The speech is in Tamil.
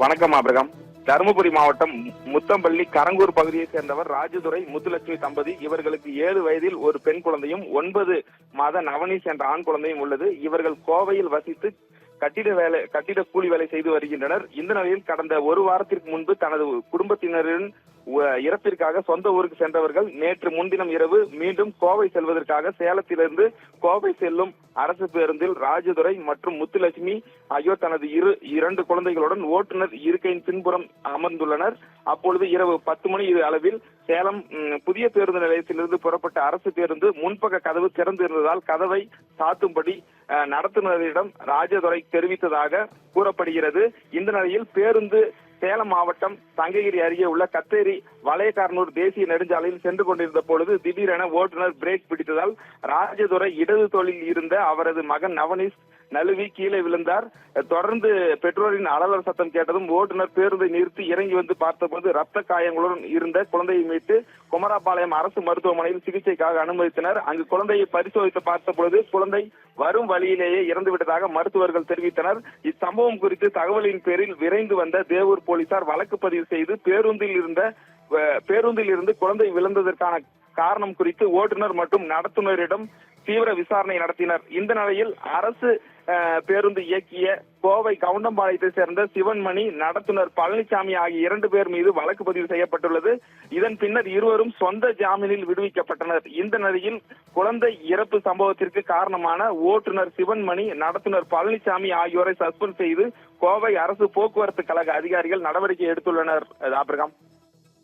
வணக்கம் ஆபிரகாம். தருமபுரி மாவட்டம் முத்தம்பள்ளி கரங்கூர் பகுதியை சேர்ந்தவர் ராஜதுரை முத்துலட்சுமி தம்பதி. இவர்களுக்கு 7 வயதில் ஒரு பெண் குழந்தையும் 9 மாத நவனீஸ் என்ற ஆண் குழந்தையும் உள்ளது. இவர்கள் கோவையில் வசித்து கட்டிட கூலி வேலை செய்து வருகின்றனர். இந்த நிலையில் கடந்த ஒரு வாரத்திற்கு முன்பு தனது குடும்பத்தினரின் இறப்பிற்காக சொந்த ஊருக்கு சென்றவர்கள் நேற்று முன்தினம் இரவு மீண்டும் கோவை செல்வதற்காக சேலத்திலிருந்து கோவை செல்லும் அரசு பேருந்தில் ராஜதுரை மற்றும் முத்துலட்சுமி ஆகியோர் தனது 2 குழந்தைகளுடன் ஓட்டுநர் இருக்கையின் பின்புறம் அமர்ந்துள்ளனர். அப்பொழுது இரவு 10 மணி அளவில் சேலம் புதிய பேருந்து நிலையத்திலிருந்து புறப்பட்ட அரசு பேருந்து முன்பக்க கதவு திறந்திருந்ததால் கதவை சாத்தும்படி நடத்துனரிடம் ராஜதுரை தெரிவித்ததாக கூறப்படுகிறது. இந்த நிலையில் பேருந்து சேலம் மாவட்டம் சங்ககிரி அருகே உள்ள கத்தேரி வளையக்காரனூர் தேசிய நெடுஞ்சாலையில் சென்று கொண்டிருந்த பொழுது திடீரென ஓட்டுநர் பிரேக் பிடித்ததால் ராஜதுரை இடது தோளில் இருந்த அவரது மகன் நவனீஸ் நழுவி கீழே விழுந்தார். தொடர்ந்து பெற்றோரின் அலறல் சத்தம் கேட்டதும் ஓட்டுநர் பேருந்தை நிறுத்தி இறங்கி வந்து பார்த்தபோது ரத்த காயங்களுடன் இருந்த குழந்தையை மீட்டு குமராபாளையம் அரசு மருத்துவமனையில் சிகிச்சைக்காக அனுமதித்தனர். அங்கு குழந்தையை பரிசோதித்து பார்த்தபொழுது குழந்தை வரும் வழியிலேயே இறந்துவிட்டதாக மருத்துவர்கள் தெரிவித்தனர். இச்சம்பவம் குறித்து தகவலின் பேரில் விரைந்து வந்த தேவூர் போலீசார் வழக்கு பதிவு செய்து பேருந்தில் இருந்து குழந்தை விழுந்ததற்கான காரணம் குறித்து ஓட்டுநர் மற்றும் நடத்துனரிடம் தீவிர விசாரணை நடத்தினர். இந்த நிலையில் அரசு பேருந்து இயக்கிய கோவை கவுண்டம்பாளையத்தை சேர்ந்த சிவன்மணி, நடத்துனர் பழனிசாமி ஆகிய 2 பேர் மீது வழக்கு பதிவு செய்யப்பட்டுள்ளது. இதன் பின்னர் இருவரும் சொந்த ஜாமீனில் விடுவிக்கப்பட்டனர். இந்த நிலையில் குழந்தை இறப்பு சம்பவத்திற்கு காரணமான ஓட்டுநர் சிவன்மணி, நடத்துனர் பழனிசாமி ஆகியோரை சஸ்பெண்ட் செய்து கோவை அரசு போக்குவரத்து கழக அதிகாரிகள் நடவடிக்கை எடுத்துள்ளனர். ஆபிரகாம்.